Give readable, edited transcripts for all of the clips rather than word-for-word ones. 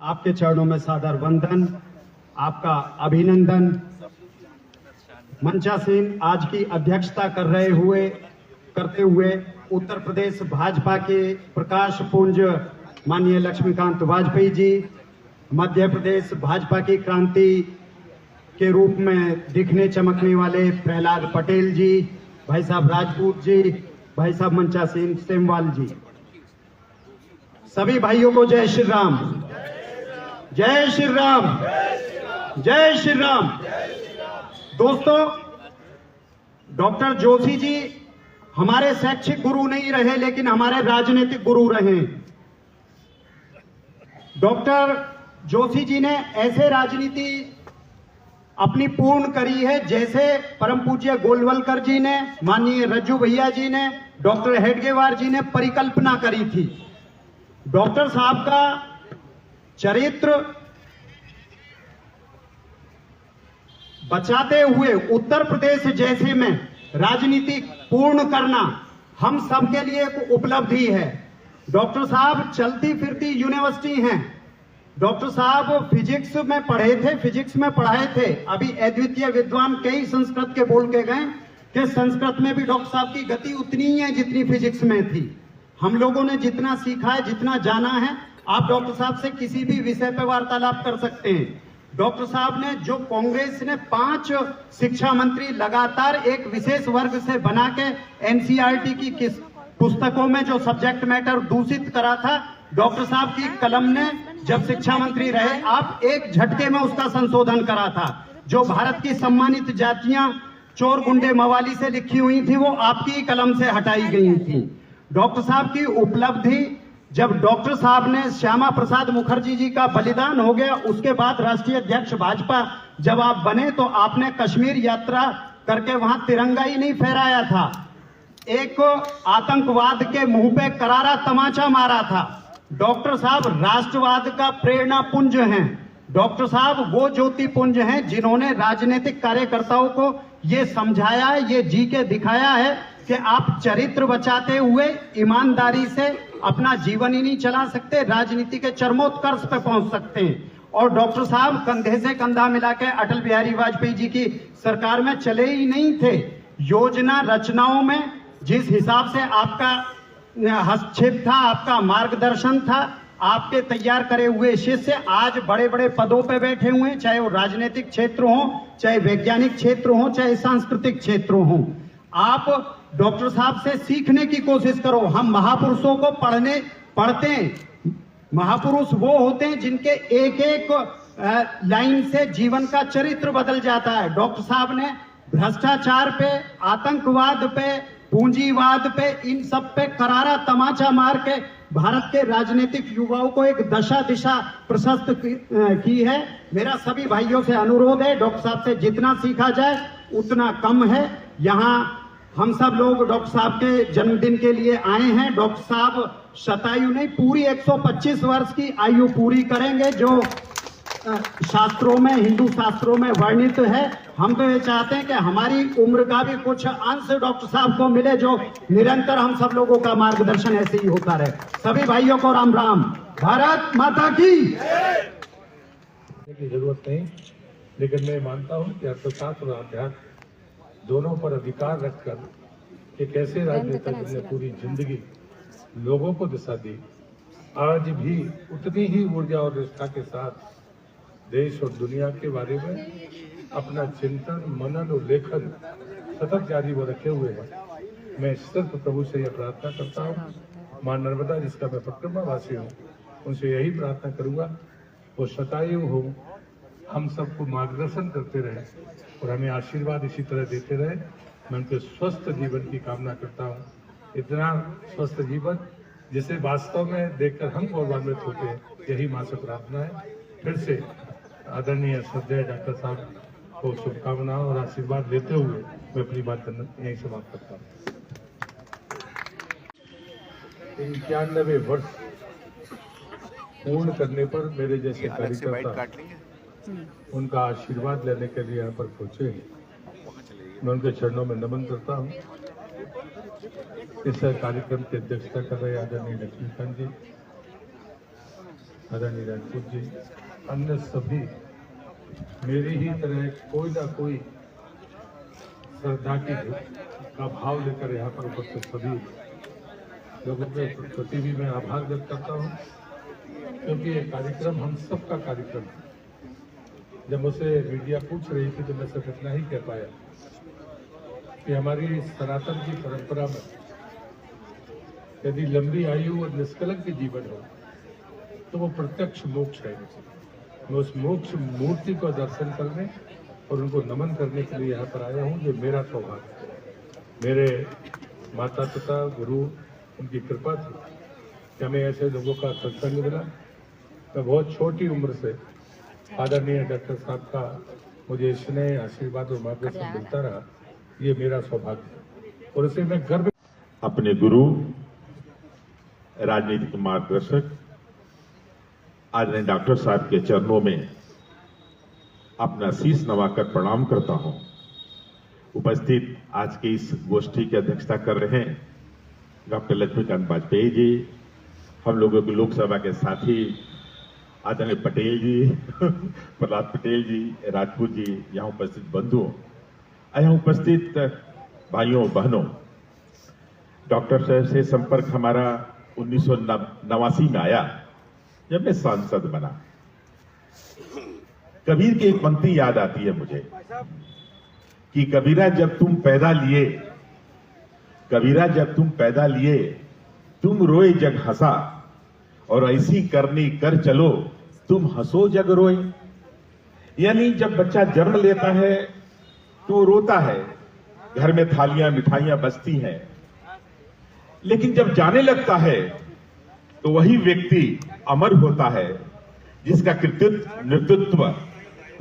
आपके चरणों में सादर वंदन, आपका अभिनंदन। मंचासीन आज की अध्यक्षता करते हुए उत्तर प्रदेश भाजपा के प्रकाश पुंज माननीय लक्ष्मीकांत वाजपेयी जी, मध्य प्रदेश भाजपा की क्रांति के रूप में दिखने चमकने वाले प्रहलाद पटेल जी, भाई साहब राजपूत जी, भाई साहब मंचासीन सेमवाल जी, सभी भाइयों को जय श्री राम, जय श्री राम, जय श्री राम। दोस्तों, डॉक्टर जोशी जी हमारे शैक्षिक गुरु नहीं रहे, लेकिन हमारे राजनीतिक गुरु रहे। डॉक्टर जोशी जी ने ऐसे राजनीति अपनी पूर्ण करी है जैसे परम पूज्य गोलवलकर जी ने, माननीय रज्जू भैया जी ने, डॉक्टर हेडगेवार जी ने परिकल्पना करी थी। डॉक्टर साहब का चरित्र बचाते हुए उत्तर प्रदेश जैसे में राजनीति पूर्ण करना हम सबके लिए एक उपलब्धि है। डॉक्टर साहब चलती फिरती यूनिवर्सिटी हैं। डॉक्टर साहब फिजिक्स में पढ़े थे, फिजिक्स में पढ़ाए थे। अभी अद्वितीय विद्वान कई संस्कृत के बोल के गए कि संस्कृत में भी डॉक्टर साहब की गति उतनी ही है जितनी फिजिक्स में थी। हम लोगों ने जितना सीखा है, जितना जाना है, आप डॉक्टर साहब से किसी भी विषय पर वार्तालाप कर सकते हैं। डॉक्टर साहब ने जो कांग्रेस ने 5 शिक्षा मंत्री लगातार एक विशेष वर्ग से बना के एनसीईआरटी की किस पुस्तकों में जो सब्जेक्ट मैटर दूषित करा था, डॉक्टर साहब की कलम ने जब शिक्षा मंत्री रहे, आप एक झटके में उसका संशोधन करा था। जो भारत की सम्मानित जातियां चोर गुंडे मवाली से लिखी हुई थी, वो आपकी ही कलम से हटाई गई थी। डॉक्टर साहब की उपलब्धि, जब डॉक्टर साहब ने श्यामा प्रसाद मुखर्जी जी का बलिदान हो गया, उसके बाद राष्ट्रीय अध्यक्ष भाजपा जब आप बने तो आपने कश्मीर यात्रा करके वहां तिरंगा ही नहीं फहराया था, एक आतंकवाद के मुंह पे करारा तमाचा मारा था। डॉक्टर साहब राष्ट्रवाद का प्रेरणा पुंज हैं। डॉक्टर साहब वो ज्योति पुंज हैं जिन्होंने राजनीतिक कार्यकर्ताओं को ये समझाया है, ये जी के दिखाया है कि आप चरित्र बचाते हुए ईमानदारी से अपना जीवन ही नहीं चला सकते, राजनीति के चरमोत्कर्ष पे पहुंच सकते हैं। और डॉक्टर साहब कंधे से कंधा मिला के अटल बिहारी वाजपेयी जी की सरकार में चले ही नहीं थे। योजना रचनाओं में जिस हिसाब से आपका हस्तक्षेप था, आपका मार्गदर्शन था, आपके तैयार करे हुए शिष्य आज बड़े बड़े पदों पे बैठे हुए हैं, चाहे वो राजनीतिक क्षेत्र हो, चाहे वैज्ञानिक क्षेत्र हो, चाहे सांस्कृतिक क्षेत्र हो। आप डॉक्टर साहब से सीखने की कोशिश करो। हम महापुरुषों को पढ़ते हैं। महापुरुष वो होते हैं जिनके एक एक लाइन से जीवन का चरित्र बदल जाता है। डॉक्टर साहब ने भ्रष्टाचार पे, आतंकवाद पे, पूंजीवाद पे, इन सब पे करारा तमाचा मार के भारत के राजनीतिक युवाओं को एक दशा दिशा प्रशस्त की है। मेरा सभी भाइयों से अनुरोध है, डॉक्टर साहब से जितना सीखा जाए उतना कम है। यहाँ हम सब लोग डॉक्टर साहब के जन्मदिन के लिए आए हैं। डॉक्टर साहब शतायु नहीं, पूरी 125 वर्ष की आयु पूरी करेंगे, जो शास्त्रों में, हिंदू शास्त्रों में वर्णित है। हम तो ये चाहते हैं कि हमारी उम्र का भी कुछ अंश डॉक्टर साहब को मिले, जो निरंतर हम सब लोगों का मार्गदर्शन ऐसे ही होता रहे। सभी भाइयों को राम राम। भारत माता की जरूरत नहीं, लेकिन मैं मानता हूँ कि अर्थशास्त्र और अध्यात्म दोनों पर अधिकार रखकर एक ऐसे राजनेता जिन्होंने पूरी जिंदगी लोगों को दिशा दी, आज भी उतनी ही ऊर्जा और निष्ठा के साथ देश और दुनिया के बारे में अपना चिंतन, मनन और लेखन सतत जारी वो रखे हुए हैं। मैं सिर्फ प्रभु से यह प्रार्थना करता हूँ, मां नर्मदा जिसका मैं परिक्रमावासी हूँ, उनसे यही प्रार्थना करूँगा वो शतायु हो, हम सबको मार्गदर्शन करते रहे और हमें आशीर्वाद इसी तरह देते रहे। मैं उनके स्वस्थ जीवन की कामना करता हूँ, इतना स्वस्थ जीवन जिसे वास्तव में देखकर हम गौरवान्वित होते हैं। यही मां से प्रार्थना है। फिर से आदरणीय श्रद्धेय डॉक्टर साहब को शुभकामनाओं और आशीर्वाद देते हुए मैं अपनी बात यहीं समाप्त करता हूँ। 91 वर्ष पूर्ण करने पर मेरे जैसे कार्यकर्ता उनका आशीर्वाद लेने के लिए यहाँ पर पहुंचे हैं। मैं उनके चरणों में नमन करता हूँ। इस कार्यक्रम की अध्यक्षता कर रहे आदरणीय लक्ष्मीकांत जी, आदरणीय राजपूत जी, अन्य सभी मेरी ही तरह कोई ना कोई श्रद्धा का भाव लेकर यहाँ पर उपस्थित सभी लोगों के प्रति भी मैं आभार व्यक्त करता हूँ, क्योंकि ये कार्यक्रम हम सबका कार्यक्रम है। जब मुझसे मीडिया पूछ रही थी तो मैं सिर्फ इतना ही कह पाया कि हमारी सनातन की परंपरा में यदि लंबी आयु और निष्कलंक जीवन हो तो वो प्रत्यक्ष मोक्ष है। मैं उस मोक्ष मूर्ति को दर्शन करने और उनको नमन करने के लिए यहाँ पर आया हूँ। ये मेरा सौभाग्य है। मेरे माता पिता गुरु उनकी कृपा थी कि हमें ऐसे लोगों का सत्संग मिला। मैं बहुत छोटी उम्र से आदरणीय डॉक्टर साहब का मुझे स्नेह आशीर्वाद और मार्गदर्शन मिलता रहा। ये मेरा सौभाग्य है और इसे मैं गर्व अपने गुरु राजनीतिक मार्गदर्शक आदरणीय डॉक्टर साहब के चरणों में अपना शीश नवाकर प्रणाम करता हूं। उपस्थित आज की इस गोष्ठी की अध्यक्षता कर रहे हैं डॉक्टर लक्ष्मीकांत वाजपेयी जी, हम लोगों के लोकसभा के साथी आदरणीय पटेल जी, प्रहलाद पटेल जी, राजपूत जी, यहाँ उपस्थित बंधुओं, यहाँ उपस्थित भाइयों बहनों। डॉक्टर साहब से संपर्क हमारा 1989 में आया जब मैं सांसद बना। कबीर की एक पंक्ति याद आती है मुझे कि कबीरा जब तुम पैदा लिए, कबीरा जब तुम पैदा लिए, तुम रोए जग हंसा, और ऐसी करनी कर चलो तुम हंसो जग रोए। यानी जब बच्चा जन्म लेता है तो रोता है, घर में थालियां मिठाइयां बजती हैं, लेकिन जब जाने लगता है तो वही व्यक्ति अमर होता है जिसका कृतित्व, नेतृत्व,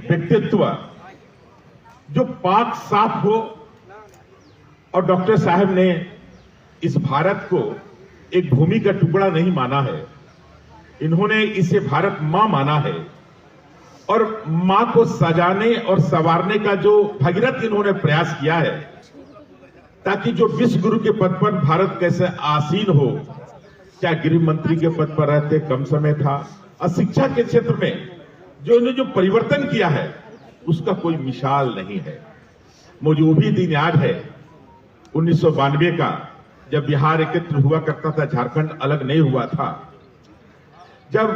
व्यक्तित्व जो पाक साफ हो। और डॉक्टर साहब ने इस भारत को एक भूमि का टुकड़ा नहीं माना है, इन्होंने इसे भारत मां माना है और मां को सजाने और संवारने का जो भगीरथ इन्होंने प्रयास किया है ताकि जो विश्व गुरु के पद पर भारत कैसे आसीन हो। क्या गृह मंत्री के पद पर रहते कम समय था, और शिक्षा के क्षेत्र में जो इन्होंने जो परिवर्तन किया है उसका कोई मिसाल नहीं है। मुझे वो भी दिन याद है 1992 का, जब बिहार एकत्र हुआ करता था, झारखंड अलग नहीं हुआ था, जब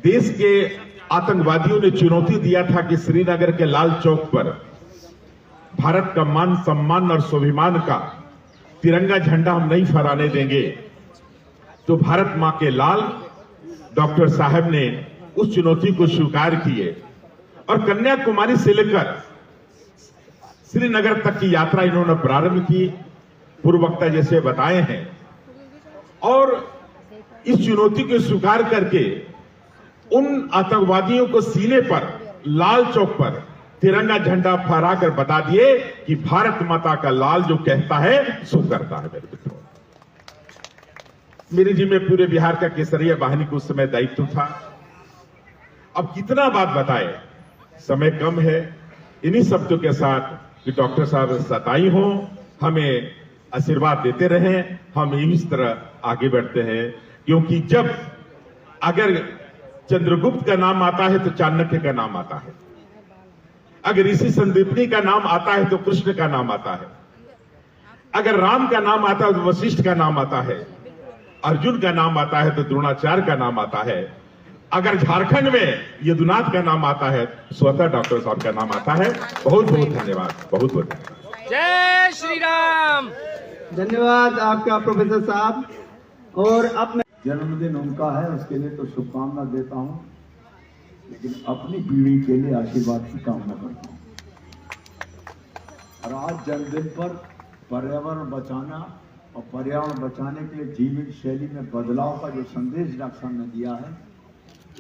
देश के आतंकवादियों ने चुनौती दिया था कि श्रीनगर के लाल चौक पर भारत का मान सम्मान और स्वाभिमान का तिरंगा झंडा हम नहीं फहराने देंगे, तो भारत मां के लाल डॉक्टर साहब ने उस चुनौती को स्वीकार किए और कन्याकुमारी से लेकर श्रीनगर तक की यात्रा इन्होंने प्रारंभ की, पूर्व वक्ता जैसे बताए हैं। और इस चुनौती को स्वीकार करके उन आतंकवादियों को सीने पर लाल चौक पर तिरंगा झंडा फहरा कर बता दिए कि भारत माता का लाल जो कहता है सो करता है। मेरे मित्रों, मेरे जी में पूरे बिहार का केसरिया वाहिनी को उस समय दायित्व था। अब कितना बात बताए, समय कम है। इन्हीं शब्दों के साथ कि डॉक्टर साहब सताई हो, हमें आशीर्वाद देते रहें, हम इस तरह आगे बढ़ते हैं। क्योंकि जब अगर चंद्रगुप्त का नाम आता है तो चाणक्य का नाम आता है, अगर ऋषि संदीपनी का नाम आता है तो कृष्ण का नाम आता है, अगर राम का नाम आता है तो वशिष्ठ का नाम आता है, अर्जुन का नाम आता है तो द्रोणाचार्य का नाम आता है, अगर झारखंड में यदुनाथ का नाम आता है स्वतः डॉक्टर साहब का नाम आता है। बहुत बहुत धन्यवाद, बहुत बहुत धन्यवाद। जय श्री राम। धन्यवाद आपका प्रोफेसर साहब। और अब मैं जन्मदिन उनका है, उसके लिए तो शुभकामना देता हूं, लेकिन अपनी पीढ़ी के लिए आशीर्वाद की कामना करता हूं। और आज जन्मदिन पर पर्यावरण बचाना और पर्यावरण बचाने के लिए जीवन शैली में बदलाव का जो संदेश डॉक्टर साहब ने दिया है,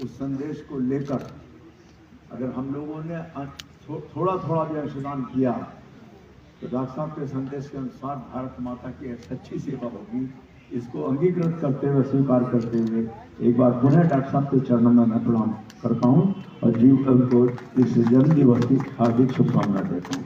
उस संदेश को लेकर अगर हम लोगों ने थोड़ा थोड़ा भी अंशदान किया तो डॉक्टर साहब के संदेश के अनुसार भारत माता की एक सच्ची सेवा होगी। इसको अंगीकृत करते हुए, स्वीकार करते हुए एक बार पुनः डॉक्टर साहब के चरणों में मैं प्रणाम करता हूं और जीवन को इस जन्म दिवस की हार्दिक शुभकामना देता हूं।